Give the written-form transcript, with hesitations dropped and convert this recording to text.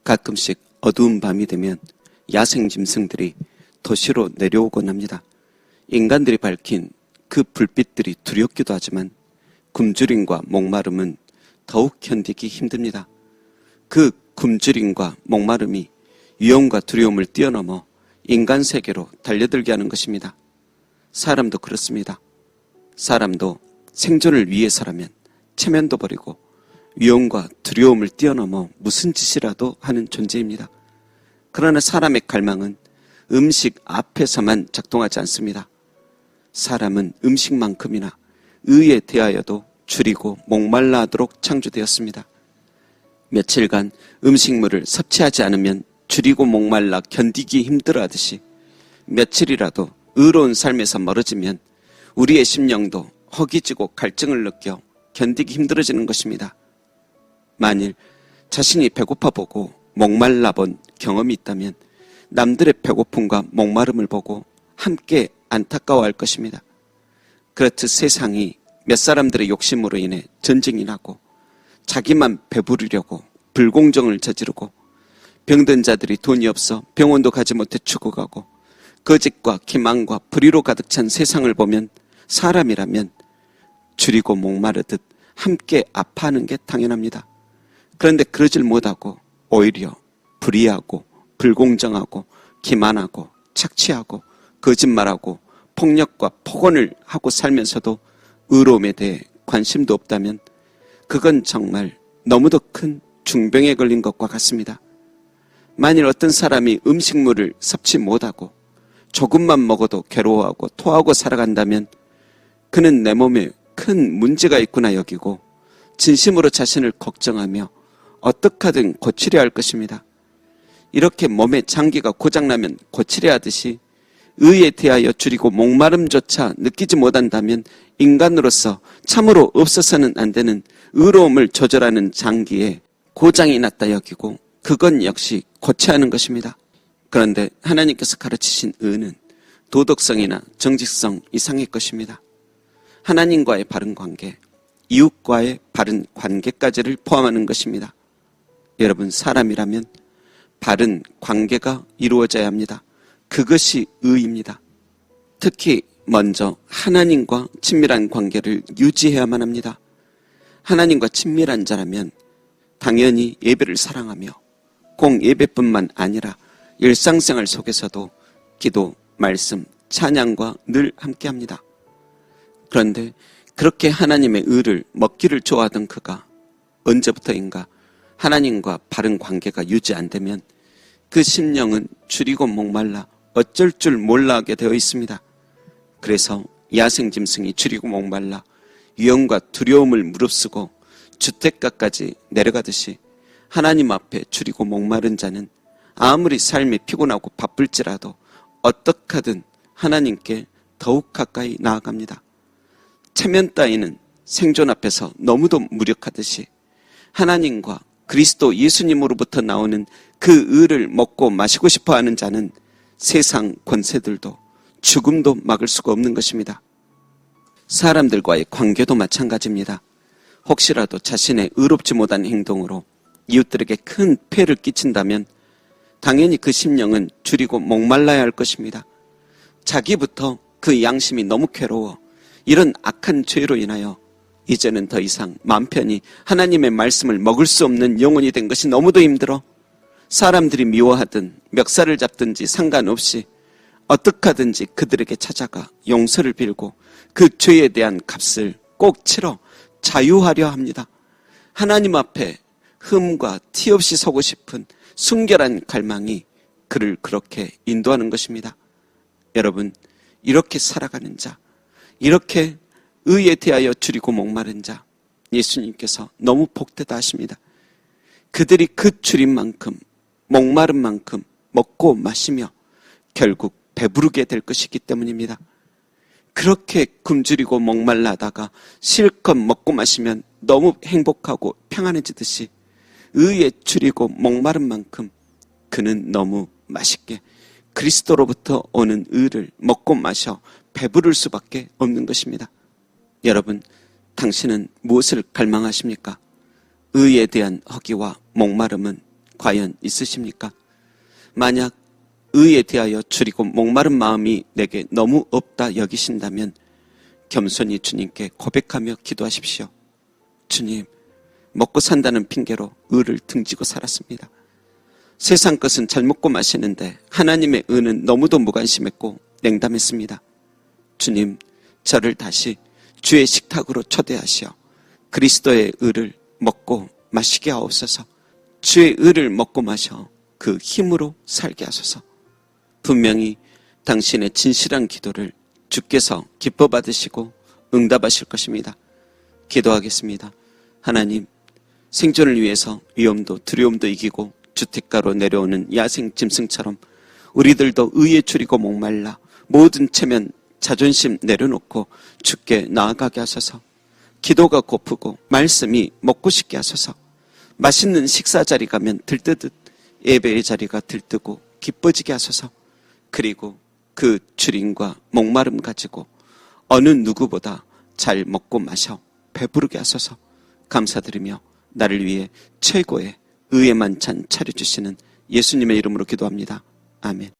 가끔씩 어두운 밤이 되면 야생 짐승들이 도시로 내려오곤 합니다. 인간들이 밝힌 그 불빛들이 두렵기도 하지만 굶주림과 목마름은 더욱 견디기 힘듭니다. 그 굶주림과 목마름이 위험과 두려움을 뛰어넘어 인간 세계로 달려들게 하는 것입니다. 사람도 그렇습니다. 사람도 생존을 위해서라면 체면도 버리고 위험과 두려움을 뛰어넘어 무슨 짓이라도 하는 존재입니다. 그러나 사람의 갈망은 음식 앞에서만 작동하지 않습니다. 사람은 음식만큼이나 의에 대하여도 줄이고 목말라 하도록 창조되었습니다. 며칠간 음식물을 섭취하지 않으면 줄이고 목말라 견디기 힘들어 하듯이 며칠이라도 의로운 삶에서 멀어지면 우리의 심령도 허기지고 갈증을 느껴 견디기 힘들어지는 것입니다. 만일 자신이 배고파 보고 목말라 본 경험이 있다면 남들의 배고픔과 목마름을 보고 함께 안타까워할 것입니다. 그렇듯 세상이 몇 사람들의 욕심으로 인해 전쟁이 나고 자기만 배부르려고 불공정을 저지르고 병든 자들이 돈이 없어 병원도 가지 못해 죽어가고 거짓과 기만과 불의로 가득 찬 세상을 보면 사람이라면 줄이고 목마르듯 함께 아파하는 게 당연합니다. 그런데 그러질 못하고 오히려 불의하고 불공정하고 기만하고 착취하고 거짓말하고 폭력과 폭언을 하고 살면서도 의로움에 대해 관심도 없다면 그건 정말 너무도 큰 중병에 걸린 것과 같습니다. 만일 어떤 사람이 음식물을 섭취 못하고 조금만 먹어도 괴로워하고 토하고 살아간다면 그는 내 몸에 큰 문제가 있구나 여기고 진심으로 자신을 걱정하며 어떻게 하든 고치려 할 것입니다. 이렇게 몸의 장기가 고장나면 고치려 하듯이 의에 대하여 줄이고 목마름조차 느끼지 못한다면 인간으로서 참으로 없어서는 안 되는 의로움을 조절하는 장기에 고장이 났다 여기고 그건 역시 고쳐야 하는 것입니다. 그런데 하나님께서 가르치신 의는 도덕성이나 정직성 이상의 것입니다. 하나님과의 바른 관계, 이웃과의 바른 관계까지를 포함하는 것입니다. 여러분, 사람이라면 바른 관계가 이루어져야 합니다. 그것이 의입니다. 특히 먼저 하나님과 친밀한 관계를 유지해야만 합니다. 하나님과 친밀한 자라면 당연히 예배를 사랑하며 공예배뿐만 아니라 일상생활 속에서도 기도, 말씀, 찬양과 늘 함께합니다. 그런데 그렇게 하나님의 의를 먹기를 좋아하던 그가 언제부터인가 하나님과 바른 관계가 유지 안 되면 그 심령은 줄이고 목말라 어쩔 줄 몰라 하게 되어 있습니다. 그래서 야생짐승이 줄이고 목말라 위험과 두려움을 무릅쓰고 주택가까지 내려가듯이 하나님 앞에 줄이고 목마른 자는 아무리 삶이 피곤하고 바쁠지라도 어떻게 하든 하나님께 더욱 가까이 나아갑니다. 체면 따위는 생존 앞에서 너무도 무력하듯이 하나님과 그리스도 예수님으로부터 나오는 그 의를 먹고 마시고 싶어하는 자는 세상 권세들도 죽음도 막을 수가 없는 것입니다. 사람들과의 관계도 마찬가지입니다. 혹시라도 자신의 의롭지 못한 행동으로 이웃들에게 큰 폐를 끼친다면 당연히 그 심령은 줄이고 목말라야 할 것입니다. 자기부터 그 양심이 너무 괴로워 이런 악한 죄로 인하여 이제는 더 이상 마음 편히 하나님의 말씀을 먹을 수 없는 영혼이 된 것이 너무도 힘들어 사람들이 미워하든 멱살을 잡든지 상관없이 어떻게 하든지 그들에게 찾아가 용서를 빌고 그 죄에 대한 값을 꼭 치러 자유하려 합니다. 하나님 앞에 흠과 티 없이 서고 싶은 순결한 갈망이 그를 그렇게 인도하는 것입니다. 여러분, 이렇게 살아가는 자, 이렇게 의에 대하여 줄이고 목마른 자, 예수님께서 너무 복되다 하십니다. 그들이 그 줄인 만큼, 목마른 만큼 먹고 마시며 결국 배부르게 될 것이기 때문입니다. 그렇게 굶주리고 목말라 하다가 실컷 먹고 마시면 너무 행복하고 평안해지듯이 의에 줄이고 목마른 만큼 그는 너무 맛있게 그리스도로부터 오는 의를 먹고 마셔 배부를 수밖에 없는 것입니다. 여러분, 당신은 무엇을 갈망하십니까? 의에 대한 허기와 목마름은 과연 있으십니까? 만약 의에 대하여 줄이고 목마른 마음이 내게 너무 없다 여기신다면 겸손히 주님께 고백하며 기도하십시오. 주님, 먹고 산다는 핑계로 의를 등지고 살았습니다. 세상 것은 잘 먹고 마시는데 하나님의 의는 너무도 무관심했고 냉담했습니다. 주님, 저를 다시 주의 식탁으로 초대하시어 그리스도의 의를 먹고 마시게 하옵소서. 주의 의를 먹고 마셔 그 힘으로 살게 하소서. 분명히 당신의 진실한 기도를 주께서 기뻐 받으시고 응답하실 것입니다. 기도하겠습니다. 하나님, 생존을 위해서 위험도 두려움도 이기고 주택가로 내려오는 야생 짐승처럼 우리들도 의에 줄이고 목말라 모든 체면 자존심 내려놓고 주께 나아가게 하소서. 기도가 고프고 말씀이 먹고 싶게 하소서. 맛있는 식사 자리 가면 들뜨듯 예배의 자리가 들뜨고 기뻐지게 하소서. 그리고 그 줄임과 목마름 가지고 어느 누구보다 잘 먹고 마셔 배부르게 하소서. 감사드리며 나를 위해 최고의 의의 만찬 차려주시는 예수님의 이름으로 기도합니다. 아멘.